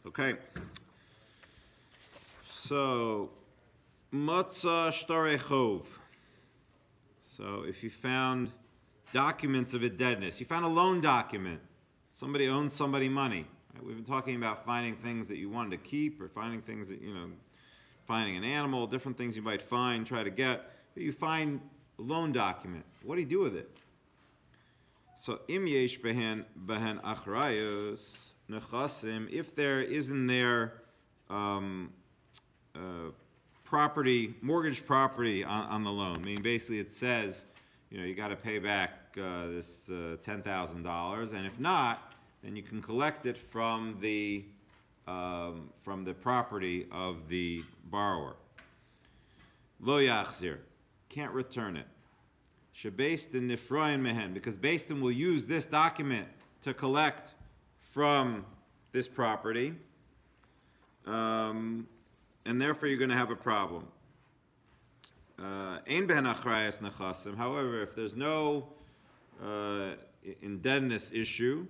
Okay. So, Matzah Shtare Chov. So, if you found documents of indebtedness, you found a loan document. Somebody owns somebody money. Right? We've been talking about finding things that you wanted to keep, or finding things that, finding an animal, different things you might find, try to get. But you find a loan document. What do you do with it? So, Im yesh behen achrayos nechasim, if there isn't there property, mortgage property on the loan, meaning basically it says, you got to pay back this $10,000, and if not, then you can collect it from the property of the borrower. Lo yachzir, can't return it. Shebeis din nifroin mehen, because Beis Din will use this document to collect from this property, and therefore you're going to have a problem. Ein ben achrayas nechasim. However, if there's no indebtedness issue,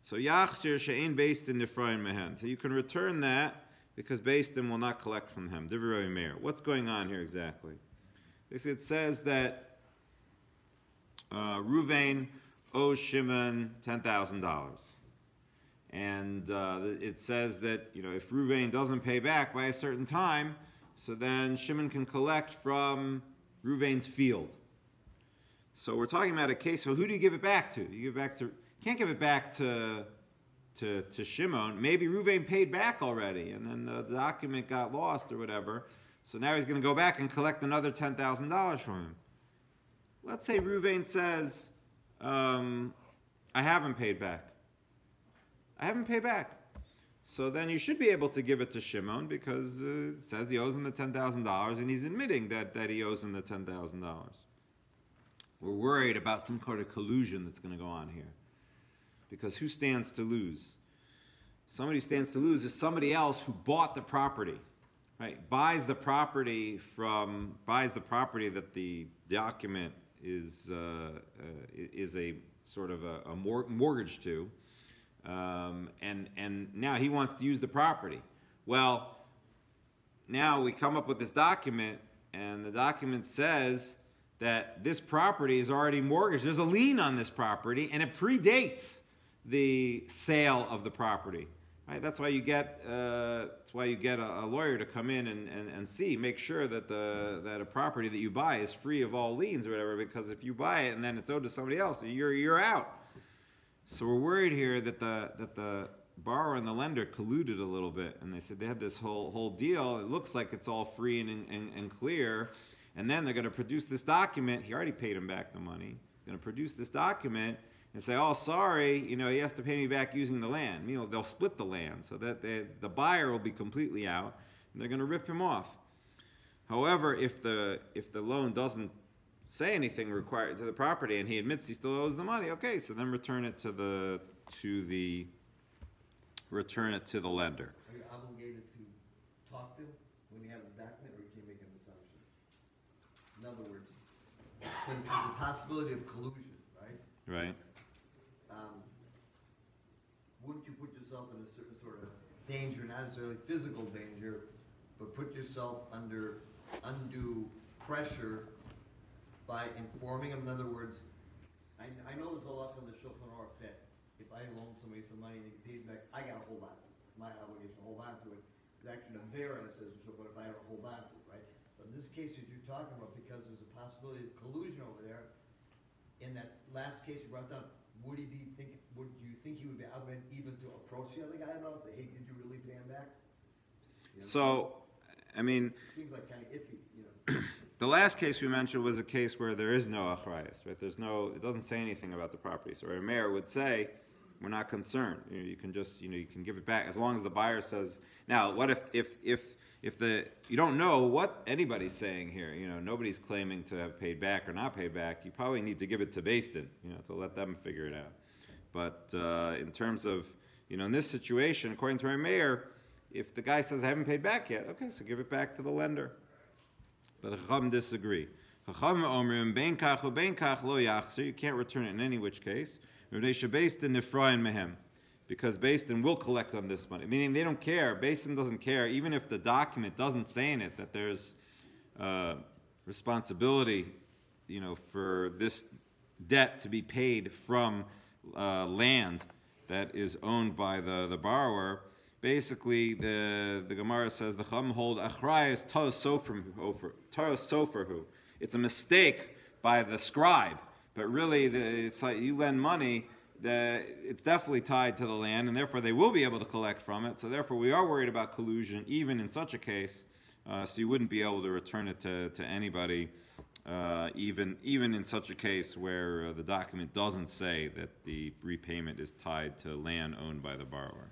so yachzir she'ein Beis Din nifroin mehen. So you can return that because Beis Din will not collect from him. Divrei Meir. What's going on here exactly? Basically, it says that Ruvain owes Shimon $10,000. And it says that, if Ruvain doesn't pay back by a certain time, so then Shimon can collect from Ruvain's field. So we're talking about a case, so who do you give it back to? You can't give it back to Shimon. Maybe Ruvain paid back already, and then the document got lost or whatever. So now he's going to go back and collect another $10,000 from him. Let's say Ruvain says, I haven't paid back. I haven't paid back. So then you should be able to give it to Shimon because it says he owes him the $10,000 and he's admitting that he owes him the $10,000. We're worried about some kind of collusion that's going to go on here. Because who stands to lose? Somebody who stands to lose is somebody else who bought the property. Right? Buys the property that the document is a sort of a mortgage to, and now he wants to use the property. Well, now we come up with this document, and the document says that this property is already mortgaged. There's a lien on this property, and it predates the sale of the property. Right? That's why you get a lawyer to come in and make sure that a property that you buy is free of all liens or whatever. Because if you buy it and then it's owed to somebody else, you're out. So we're worried here that the borrower and the lender colluded a little bit, and they said they had this whole deal. It looks like it's all free and clear, and then they're going to produce this document. He already paid him back the money. They're going to produce this document and say, oh, sorry, he has to pay me back using the land. They'll split the land so that the buyer will be completely out, and they're going to rip him off. However, if the loan doesn't say anything required to the property and he admits he still owes the money, okay, so then return it to the lender. Are you obligated to talk to him when you have the document, or can you make an assumption? In other words, since there's a possibility of collusion, right? Right. Wouldn't you put yourself in a certain sort of danger, not necessarily physical danger, but put yourself under undue pressure by informing him? In other words, I know there's a lot in the Shulchan Aruch that if I loan somebody some money and they pay it back, I got to hold on to it. It's my obligation to hold on to it. It's actually a vera, says but if I don't hold on to it, right? But in this case that you're talking about, because there's a possibility of collusion over there, in that last case you brought down, would you think he would be obligated even to approach the other guy and say, hey, did you really pay him back? So, I mean, it seems like kind of iffy, The last case we mentioned was a case where there is no achrayas, right? It doesn't say anything about the property. So a mayor would say, we're not concerned. You can just, you can give it back as long as the buyer says. Now, what if you don't know what anybody's saying here? Nobody's claiming to have paid back or not paid back. You probably need to give it to Beis Din, to let them figure it out. But in terms of, in this situation, according to our mayor, if the guy says I haven't paid back yet, okay, so give it back to the lender. But the Chacham disagree. Chacham omrim bein kach ubein kach lo yachzir. You can't return it in any which case. because Beis Din will collect on this money. Meaning they don't care. Beis Din doesn't care, even if the document doesn't say in it that there's responsibility, for this debt to be paid from land that is owned by the borrower. Basically, the Gemara says the Chum hold achrayus taros soferhu. It's a mistake by the scribe, but really, it's like you lend money. It's definitely tied to the land, and therefore they will be able to collect from it. So therefore, we are worried about collusion, even in such a case. So you wouldn't be able to return it to anybody, even in such a case where the document doesn't say that the repayment is tied to land owned by the borrower.